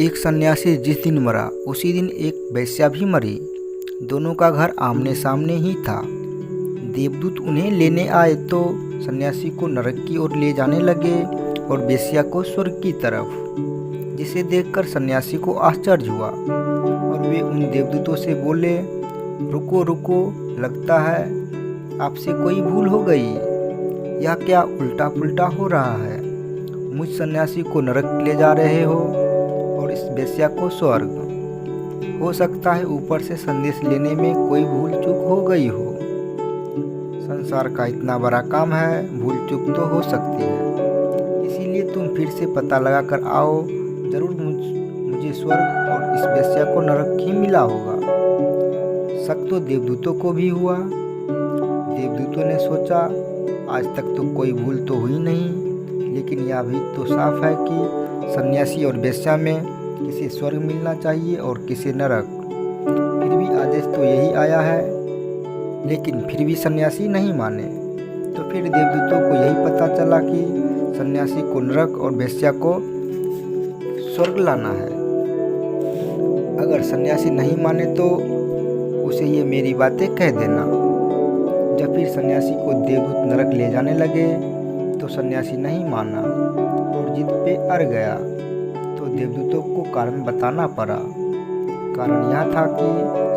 एक सन्यासी जिस दिन मरा उसी दिन एक वेश्या भी मरी। दोनों का घर आमने सामने ही था। देवदूत उन्हें लेने आए तो सन्यासी को नरक की ओर ले जाने लगे और वेश्या को स्वर्ग की तरफ, जिसे देखकर सन्यासी को आश्चर्य हुआ और वे उन देवदूतों से बोले, रुको रुको, लगता है आपसे कोई भूल हो गई। यह क्या उल्टा पुल्टा हो रहा है? मुझ सन्यासी को नरक ले जा रहे हो और इस वेश्या को स्वर्ग। हो सकता है ऊपर से संदेश लेने में कोई भूल चूक हो गई हो। संसार का इतना बड़ा काम है, भूल चूक तो हो सकती है। इसीलिए तुम फिर से पता लगा कर आओ, जरूर मुझे स्वर्ग और इस वेश्या को नरक ही मिला होगा। शक तो देवदूतों को भी हुआ। देवदूतों ने सोचा, आज तक तो कोई भूल तो हुई नहीं, लेकिन यह भी तो साफ है कि सन्यासी और वेश्या में किसे स्वर्ग मिलना चाहिए और किसे नरक। फिर भी आदेश तो यही आया है, लेकिन फिर भी सन्यासी नहीं माने। तो फिर देवदूतों को यही पता चला कि सन्यासी को नरक और वेश्या को स्वर्ग लाना है। अगर सन्यासी नहीं माने तो उसे ये मेरी बातें कह देना। जब फिर सन्यासी को देवदूत नरक ले जाने लगे तो सन्यासी नहीं माना और जिद पे अड़ गया। तो देवदूतों को कारण बताना पड़ा। कारण यह था कि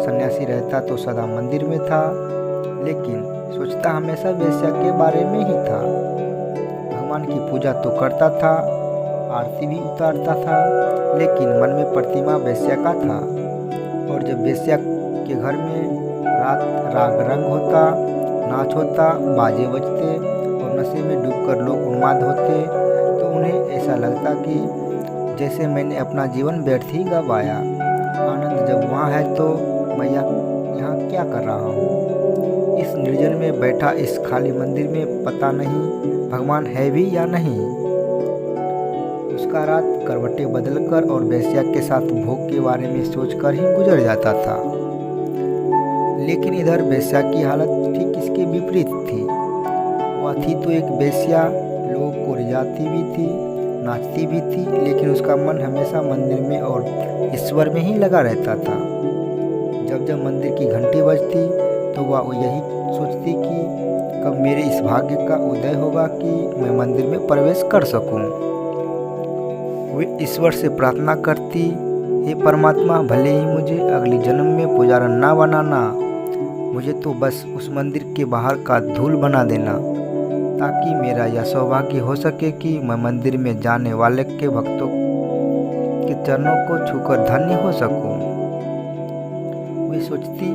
सन्यासी रहता तो सदा मंदिर में था, लेकिन सोचता हमेशा वेश्या के बारे में ही था। भगवान की पूजा तो करता था, आरती भी उतारता था, लेकिन मन में प्रतिमा वेश्या का था। और जब वेश्या के घर में राग रंग होता, नाच होता, बाजे बजते और नशे में डूबकर लोग उन्माद होते, तो उन्हें ऐसा लगता कि जैसे मैंने अपना जीवन व्यर्थ ही गवाया। आनंद जब वहाँ है तो मैं यहाँ क्या कर रहा हूँ? इस निर्जन में बैठा इस खाली मंदिर में पता नहीं भगवान है भी या नहीं। उसका रात करवटें बदलकर और वेश्या के साथ भोग के बारे में सोचकर ही गुजर जाता था। लेकिन इधर वेश्या की हालत ठीक इसके विपरीत थी। वह थी तो एक वेश्या, लोगों को रिझाती भी थी, नाचती भी थी, लेकिन उसका मन हमेशा मंदिर में और ईश्वर में ही लगा रहता था। जब जब मंदिर की घंटी बजती तो वह यही सोचती कि कब मेरे इस भाग्य का उदय होगा कि मैं मंदिर में प्रवेश कर सकूं। वे ईश्वर से प्रार्थना करती, हे परमात्मा, भले ही मुझे अगले जन्म में पुजारन ना बनाना, मुझे तो बस उस मंदिर के बाहर का धूल बना देना, ताकि मेरा यह सौभाग्य हो सके कि मैं मंदिर में जाने वाले के भक्तों के चरणों को छूकर धन्य हो सकूं। वे सोचती,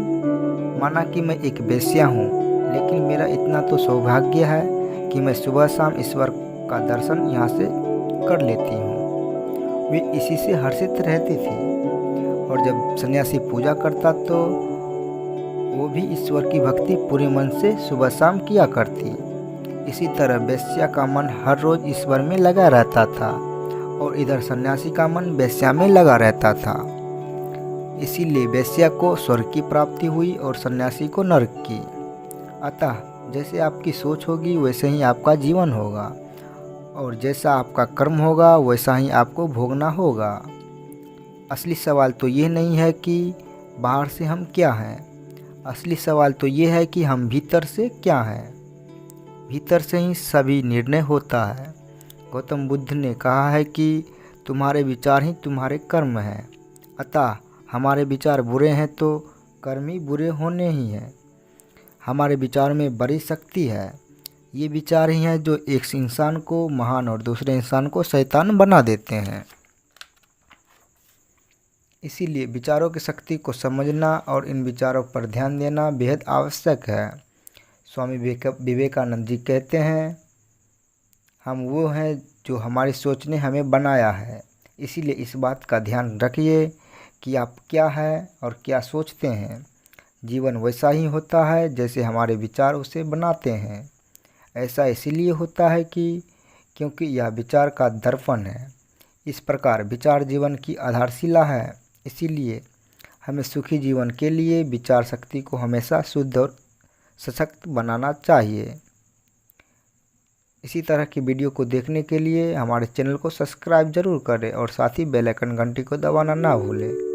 माना कि मैं एक वेश्या हूँ, लेकिन मेरा इतना तो सौभाग्य है कि मैं सुबह शाम ईश्वर का दर्शन यहाँ से कर लेती हूँ। वे इसी से हर्षित रहती थी। और जब सन्यासी पूजा करता तो वो भी ईश्वर की भक्ति पूरे मन से सुबह शाम किया करती। इसी तरह वेश्या का मन हर रोज ईश्वर में लगा रहता था और इधर सन्यासी का मन वेश्या में लगा रहता था। इसीलिए वेश्या को स्वर्ग की प्राप्ति हुई और सन्यासी को नरक की। अतः जैसे आपकी सोच होगी वैसे ही आपका जीवन होगा, और जैसा आपका कर्म होगा वैसा ही आपको भोगना होगा। असली सवाल तो ये नहीं है कि बाहर से हम क्या हैं, असली सवाल तो ये है कि हम भीतर से क्या हैं। भीतर से ही सभी निर्णय होता है। गौतम बुद्ध ने कहा है कि तुम्हारे विचार ही तुम्हारे कर्म हैं। अतः हमारे विचार बुरे हैं तो कर्म ही बुरे होने ही हैं। हमारे विचार में बड़ी शक्ति है। ये विचार ही हैं जो एक इंसान को महान और दूसरे इंसान को शैतान बना देते हैं। इसीलिए विचारों की शक्ति को समझना और इन विचारों पर ध्यान देना बेहद आवश्यक है। स्वामी विवेकानंद जी कहते हैं, हम वो हैं जो हमारी सोच ने हमें बनाया है। इसीलिए इस बात का ध्यान रखिए कि आप क्या हैं और क्या सोचते हैं। जीवन वैसा ही होता है जैसे हमारे विचार उसे बनाते हैं। ऐसा इसीलिए होता है कि क्योंकि यह विचार का दर्पण है। इस प्रकार विचार जीवन की आधारशिला है। इसीलिए हमें सुखी जीवन के लिए विचार शक्ति को हमेशा शुद्ध और सशक्त बनाना चाहिए। इसी तरह की वीडियो को देखने के लिए हमारे चैनल को सब्सक्राइब जरूर करें और साथ ही बेल आइकन घंटी को दबाना ना भूलें।